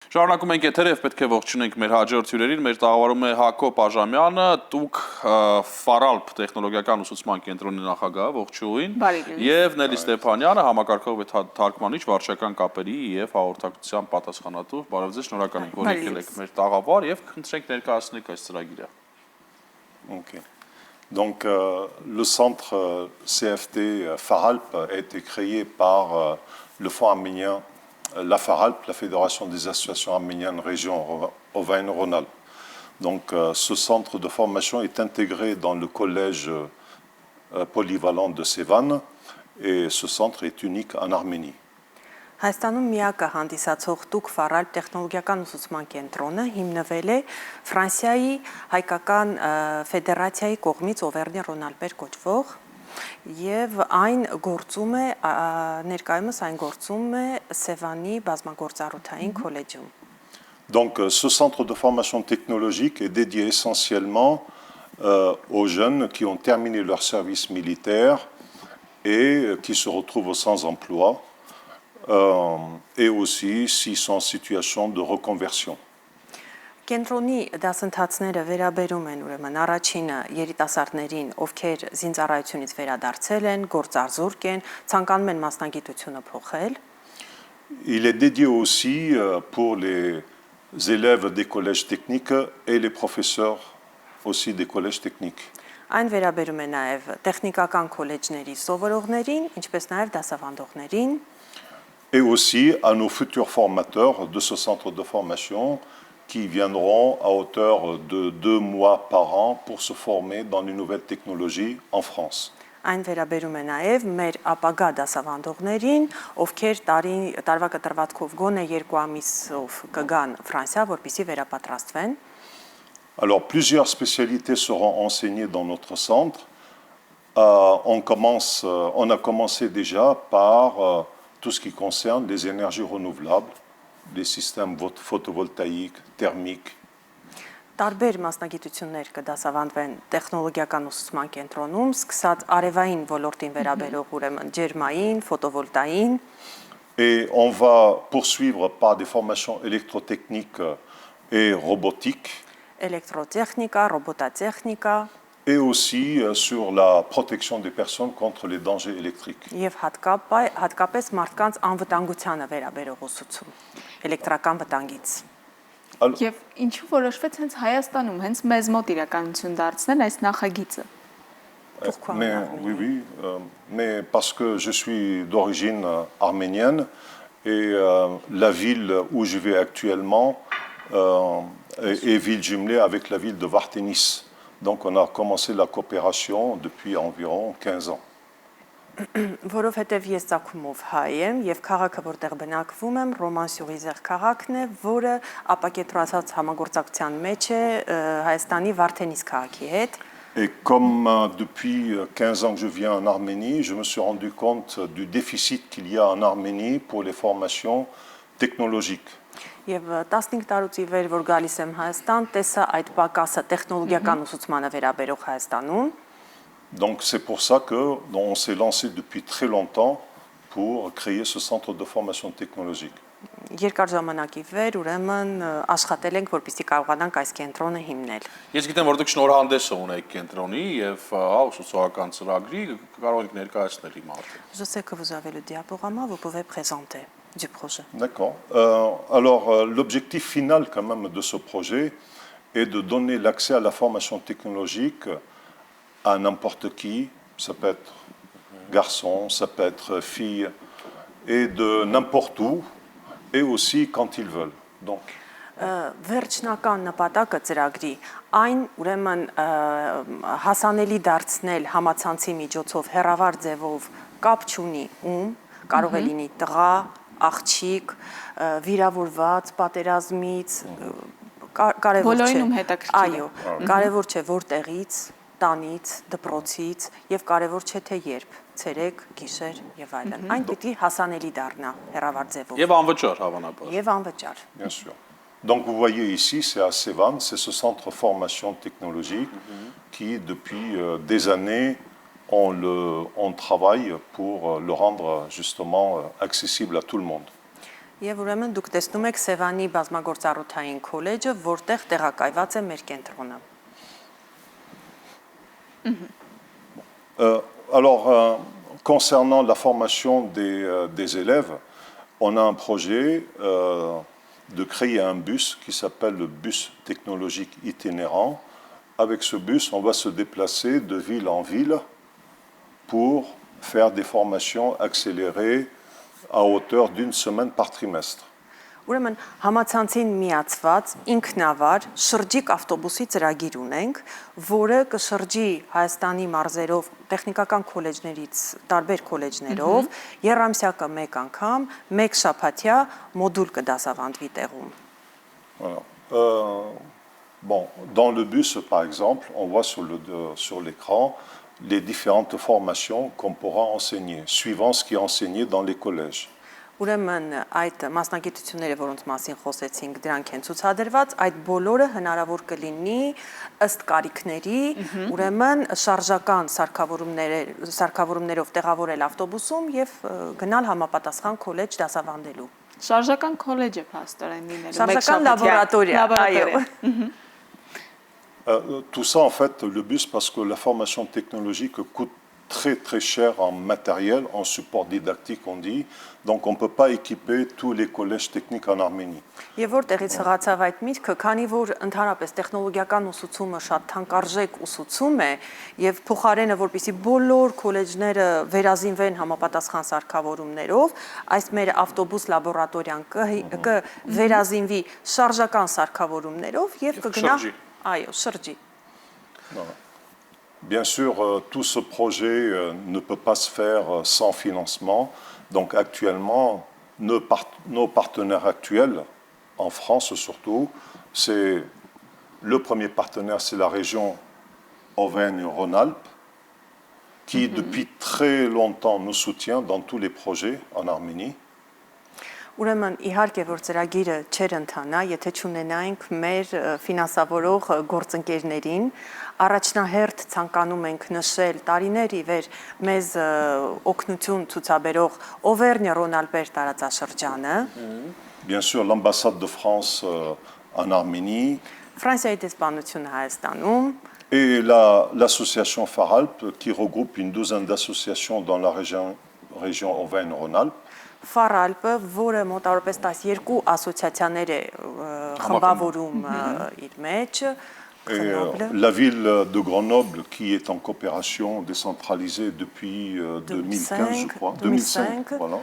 Շարունակում ենք եթերև պետք է ողջունենք մեր հաջորդ հյուրերին, մեր տաղավարում է Հակոբ Աժամյանը, Տուկ Ֆարալփ տեխնոլոգիական ուսուցման կենտրոնի նախագահ, ողջույն, եւ Նելի Ստեփանյանը, համակարգող թարգմանիչ, վարչական կապերի եւ հաղորդակցության պատասխանատու։ Բարև ձեզ, շնորհակալ ենք, որ եկել եք մեր տաղավար եւ խնդրենք ներկայացնեք այս ծրագիրը։ Okay. Donc, le centre CFT Faralp a été créé par le Fonds arménien, la Faralp, la Fédération des associations arméniennes région Auvergne-Rhône-Alpes. Donc, ce centre de formation est intégré dans le collège polyvalent de Sevan et ce centre est unique en Arménie. Հայաստանում միակը հանդիսացող Տուկ Ֆարալփ տեխնոլոգիական ուսուցման կենտրոնը հիմնվել է Ֆրանսիայի հայկական ֆեդերացիայի կողմից Օվերնի Ռոնալպեր կոչվող եւ այն գործում է ներկայումս այն գործում է Սևանի բազմագործառութային քոլեջում. Donc ce centre de formation technologique est dédié essentiellement aux jeunes qui ont terminé leur service militaire et qui se retrouvent sans emploi. Et aussi s'ils sont en situation de reconversion. Կենտրոնի դասընթացները վերաբերում են ուրեմն առաջինը երիտասարդներին, ովքեր զինծառայությունից վերադարձել են, գործարզուրկ են, ցանկանում են մասնագիտությունը փոխել. Il est dédié aussi pour les élèves des collèges techniques et les professeurs aussi des collèges techniques. Այն վերաբերում է նաև տեխնիկական քոլեջների սովորողներին, ինչպես նաև դասավանդողներին. Et aussi à nos futurs formateurs de ce centre de formation qui viendront à hauteur de 2 mois par an pour se former dans les nouvelles technologies en France. Այն վերաբերում է նաև մեր ապագա դասավանդողներին, ովքեր տարվա կտրվածքով գոնե 2 ամիսով կգան Ֆրանսիա, որպեսզի վերապատրաստվեն. Alors plusieurs spécialités seront enseignées dans notre centre. On a commencé déjà par tout ce qui concerne les énergies renouvelables, les systèmes photovoltaïques, thermiques. Տարբեր մասնագիտություններ կդասավանդվեն տեխնոլոգիական ուսուցման կենտրոնում, սկսած արևային ոլորտին վերաբերող ուրեմն ջերմային, ֆոտովոլտային. Et on va poursuivre par des formations électrotechniques et robotiques. Էլեկտրոտեխնիկա, ռոբոտատեխնիկա. Et aussi sur la protection des personnes contre les dangers électriques. Եվ հատկապես մարդկանց անվտանգությանը վերաբերող ուսուցում, էլեկտրական վտանգից. Եվ ինչու որոշվեց հենց Հայաստանում, հենց մեզ մոտ իրականություն դարձնել այս նախագիծը? Mais parce que je suis d'origine arménienne et la ville où je vais actuellement est ville jumelée avec la ville de Varténis. Donc on a commencé la coopération depuis environ 15 ans. Որովհետև ես ցակումով հայ եմ եւ քաղաքը որտեղ բնակվում եմ Ռոման-Սյուղիզեղ քաղաքն է, որը ապակենտրոնացած համագործակցության մեջ է Հայաստանի Վարդենիս քաղաքի հետ. Et comme depuis 15 ans que je viens en Arménie, je me suis rendu compte du déficit qu'il y a en Arménie pour les formations technologiques. Եվ 15 տարուց ի վեր որ գալիս եմ Հայաստան, տեսա այդ պակասը տեխնոլոգիական ուսուցմանը վերաբերող Հայաստանում. Donc c'est pour ça que on s'est lancé depuis très longtemps pour créer ce centre de formation technologique. Երկար ժամանակի վեր ուրեմն աշխատել ենք, որպեսզի կարողանանք այս կենտրոնը հիմնել. Ես գիտեմ, որ դուք շնորհանդեսը ունեք կենտրոնի եւ ուսուցողական ծրագրի, կարող եք ներկայացնել իմ արդեն. Je sais que vous avez le diaporama, vous pouvez présenter du projet. D'accord. Alors l'objectif final quand même de ce projet est de donner l'accès à la formation technologique à n'importe qui, ça peut être garçon, ça peut être fille, et de n'importe où, et aussi quand ils veulent. Donc Վերջնական նպատակը ծրագրի այն ուրեմն հասանելի դարձնել համացանցի միջոցով հեռավար ձևով կապ չունի ում, կարող է լինի տղա, աղջիկ, վիրավորված, պատերազմից, կարևոր չէ։ Այո, կարևոր չէ որտեղից, տանից, դպրոցից եւ կարևոր չէ թե երբ, ցերեկ, գիշեր եւ այլն։ Այն պիտի հասանելի դառնա հեռավար ձևով։ Եվ անվճար հավանաբար։ Եւ անվճար։ Bien sûr. Donc vous voyez ici, c'est à Sevan, c'est ce centre formation technologique qui depuis des années on travaille pour le rendre justement accessible à tout le monde. Եվ ուրեմն դուք տեսնում եք Սևանի բազմագործառութային քոլեջը, որտեղ տեղակայված է մեր կենտրոնը։ Alors, concernant la formation des élèves, on a un projet de créer un bus qui s'appelle le bus technologique itinérant. Avec ce bus, on va se déplacer de ville en ville pour faire des formations accélérées à hauteur d'une semaine par trimestre. Ուրեմն համացանցին միացված ինքնավար շրջիկ ավտոբուսի ծրագիր ունենք, որը կշրջի Հայաստանի մարզերով տեխնիկական քոլեջներից, տարբեր քոլեջներով, երամսյակը մեկ անգամ, մեկ շաբաթյա մոդուլ կդասավանդվի տեղում։ Voilà. Bon, dans le bus, par exemple, on voit sur l'écran les différentes formations qu'on pourra enseigner, suivant ce qui est enseigné dans les collèges. Ուրեմն այդ մասնագիտությունները, որոնց մասին խոսեցինք, դրանք են ցուցադրված, այդ բոլորը հնարավոր կլինի ըստ կարիքների, ուրեմն շարժական սարքավորումներով տեղավորել ավտոբուսում եւ գնալ համապատասխան քոլեջ դասավանդելու։ Շարժական քոլեջ է փաստորեն լինելու։ Շարժական լաբորատորիա, այո։ Tout ça, en fait, le bus, parce que la formation technologique coûte très très cher en matériel, en support didactique, on dit. Donc, on ne peut pas équiper tous les collèges techniques en Arménie. Եվ որտեղից հղացավ այդ միտքը, քանի որ ընդհանրապես տեխնոլոգիական ուսուցումը շատ թանկարժեք ուսուցում է եւ փոխարենը որպեսզի բոլոր քոլեջները վերազինվեն համապատասխան սարքավորումներով, այս մեր ավտոբուս լաբորատորիան կվերազինվի շարժական սարքավորումներով եւ կգնա այո, շրջի։ Bien sûr, tout ce projet ne peut pas se faire sans financement. Donc actuellement, nos partenaires actuels, en France surtout, c'est le premier partenaire, c'est la région Auvergne-Rhône-Alpes, qui depuis très longtemps nous soutient dans tous les projets en Arménie. Ուրեմն իհարկե որ ծրագիրը չեր ընթանա, եթե չունենայինք մեր ֆինանսավորող գործընկերներին, առաջնահերթ ցանկանում ենք նշել տարիներ ի վեր մեզ օգնություն ցուցաբերող Auvergne-Rhône-Alpes տարածաշրջանը, Bien sûr, l'ambassade de France en Arménie Ֆրանսիայի դեսպանությունը Հայաստանում, et l'association Faralp qui regroupe une douzaine d'associations dans la région Auvergne-Rhône-Alpes. Ֆարալպը, որը մոտավորապես 12 ասոցիացիաներ է խմբավորում իր մեջ, la ville de Grenoble qui est en coopération décentralisée depuis 2015, je crois. 2005, voilà.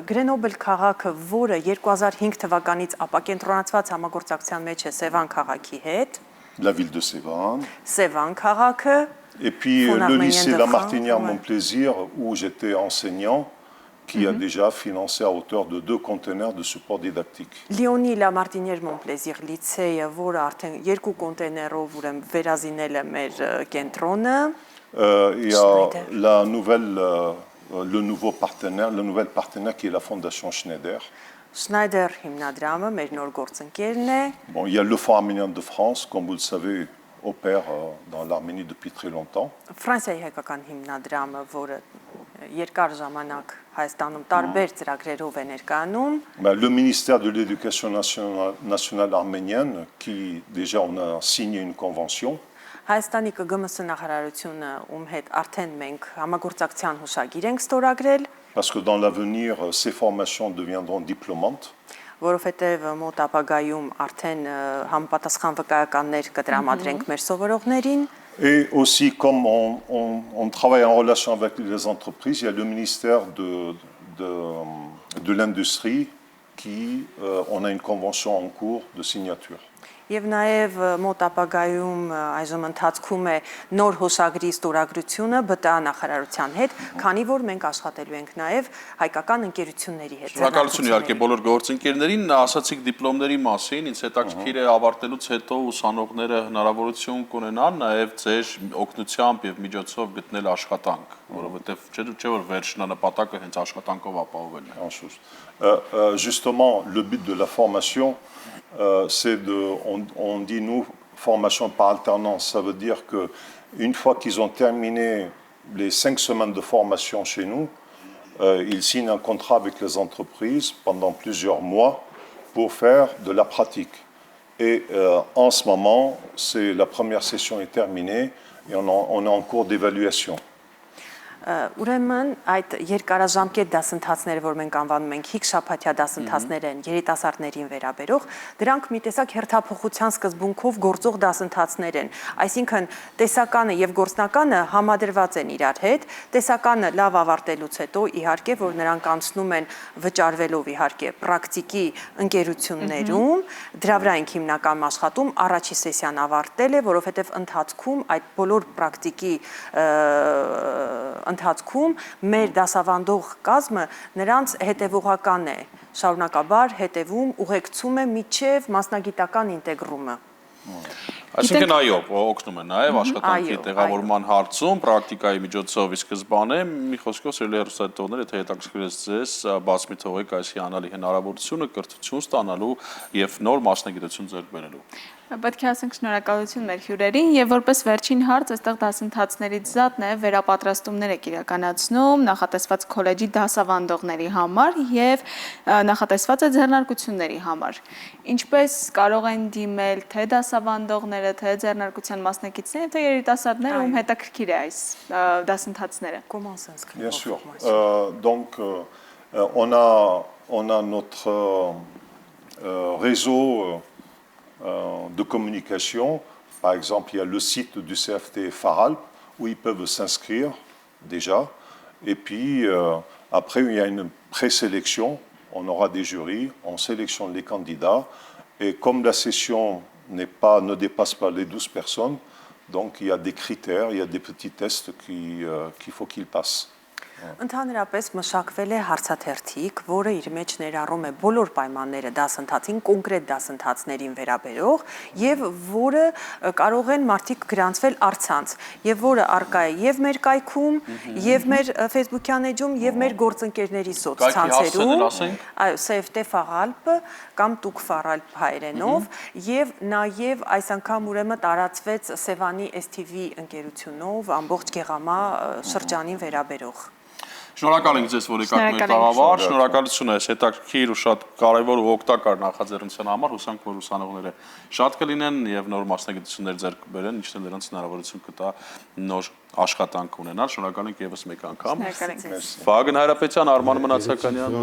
Գրենոբել քաղաքը, որը 2005 թվականից ապակենտրոնացված համագործակցության մեջ է Սևան քաղաքի հետ, la ville de Sévan. Սևան քաղաքը, et puis le lycée La Martinière Montplaisir où j'étais enseignant qui a déjà financé à hauteur de 2 conteneurs de support didactique. Լիոնի La Martinière Montplaisir լիցեյը, որը արդեն 2 կոնտեյներով ուրեմն վերազինել է մեր կենտրոնը, il y a le nouveau partenaire, le nouvel partenaire qui est la Fondation Schneider. Schneider հիմնադրամը մեր նոր գործընկերն է։ Bon, il y a le Fonds arménien de France, comme vous le savez, opère dans l'Arménie depuis très longtemps. Ֆրանսիայի հայկական հիմնադրամը, որը երկար ժամանակ Հայաստանում տարբեր ծրագրերով է ներկայանում։ Le ministère de l'Éducation nationale arménienne, qui déjà on a signé une convention. Հայաստանի ԿԳՄՍ նախարարությունը, ում հետ արդեն մենք համագործակցության հուշագիր ենք ստորագրել, Parce que dans l'avenir, ces formations deviendront diplômantes. Որովհետև մոտ ապագայում արդեն համապատասխան վկայականներ կտրամադրենք մեր սովորողներին։ Et aussi, comme on travaille en relation avec les entreprises, il y a le ministère de l'Industrie qui, on a une convention en cours de signature. Եվ նաև մոտ ապագայում այժմ ընթացքում է նոր հուշագրի ստորագրությունը ԲՏԱ նախարարության հետ, քանի որ մենք աշխատելու ենք նաև հայկական ընկերությունների հետ։ Շնորհակալություն իհարկե բոլոր գործընկերներին, ասացիք դիպլոմների մասին, ինձ հետաքրքիր է ավարտելուց հետո ուսանողները հնարավորություն կունենան նաև ձեր օգնությամբ եւ միջոցով գտնել աշխատանք, որովհետեւ չէ որ վերջնանպատակը հենց աշխատանքով ապահովելն է։ Justement, le but de la formation, c'est on dit nous, formation par alternance. Ça veut dire qu'une fois qu'ils ont terminé les 5 semaines de formation chez nous, ils signent un contrat avec les entreprises pendant plusieurs mois pour faire de la pratique. Et en ce moment, la première session est terminée et on est en cours d'évaluation. Ուրեմն այդ երկարաժամկետ դասընթացները, որ մենք անվանում ենք հիքշաբաթյա դասընթացներ են երիտասարդներին վերաբերող, դրանք մի տեսակ հերթափոխության սկզբունքով գործող դասընթացներ են։ Այսինքն տեսականը եւ գործնականը համադրված են իրար հետ, տեսականը լավ ավարտելուց հետո իհարկե, որ նրանք անցնում են վճարվելով իհարկե պրակտիկի ընկերություններում, դրա վրա ենք հիմնականում աշխատում, առաջի սեսիան ավարտել է, որովհետեւ ընթացքում այդ բոլոր պրակտիկի ընթացքում մեր դասավանդող կազմը նրանց հետևողական է, շարունակաբար հետևում, ուղեկցում է միջև մասնագիտական ինտեգրումը։ Այսինքն այո, օգնում է նաև աշխատանքի տեղավորման հարցում, պրակտիկայի միջոցով ի սկզբանե, մի խոսքով սիրելի հեռուստադիտողներ, եթե հետաքրքրել է ձեզ, բաց մի թողեք այս հիանալի հնարավորությունը կրթություն ստանալու եւ նոր մասնագիտություն ձեռք բերելու։ Պետք է ասենք շնորհակալություն մեր հյուրերին եւ որպես վերջին հարց այստեղ դասընթացներից զատ նաեւ վերապատրաստումներ եք իրականացնում նախատեսված քոլեջի դասավանդողների համար եւ նախատեսված է ձեռնարկությունների համար։ Ինչպես կարող են դիմել թե դասավանդողները, թե ձեռնարկության մասնակիցները, թե երիտասարդները, ում հետաքրքիր է այս դասընթացները։ Bien sûr. Donc on a notre réseau de communication. Par exemple, il y a le site du CFT Faralp où ils peuvent s'inscrire déjà. Et puis, après, il y a une présélection. On aura des jurys, on sélectionne les candidats. Et comme la session ne dépasse pas les 12 personnes, donc il y a des critères, il y a des petits tests qu'il faut qu'ils passent. Ընդհանրապես մշակվել է հարցաթերթիկ, որը իր մեջ ներառում է բոլոր պայմանները դասընթացին, կոնկրետ դասընթացներին վերաբերող եւ որը կարող են մարդիկ գրանցվել առցանց եւ որը արկա է եւ մեր կայքում, եւ մեր Facebook-յան էջում, եւ մեր գործընկերների սոցցանցերում, այո, CFT Faralp կամ Տուկ Faralp հայերենով եւ նաեւ այս անգամ ուրեմն տարածվեց Սևանի STV ընկերությունով ամբողջ Գեղամա շրջանին վերաբերող։ Շնորհակալ ենք ձեզ, որ եկաք մեր տաղավար, շնորհակալություն այս հետաքրքիր ու շատ կարևոր ու օգտակար նախաձեռնության համար, հուսանք, որ ուսանողները շատ կլինեն եւ նոր մասնագիտություններ ձեռք բերեն, ինչն նրանց հնարավորություն կտա նոր աշխատանք ունենալ։ Շնորհակալ ենք եւս մեկ անգամ։ Վագն Հայրապետյան, Արման Մնացականյան։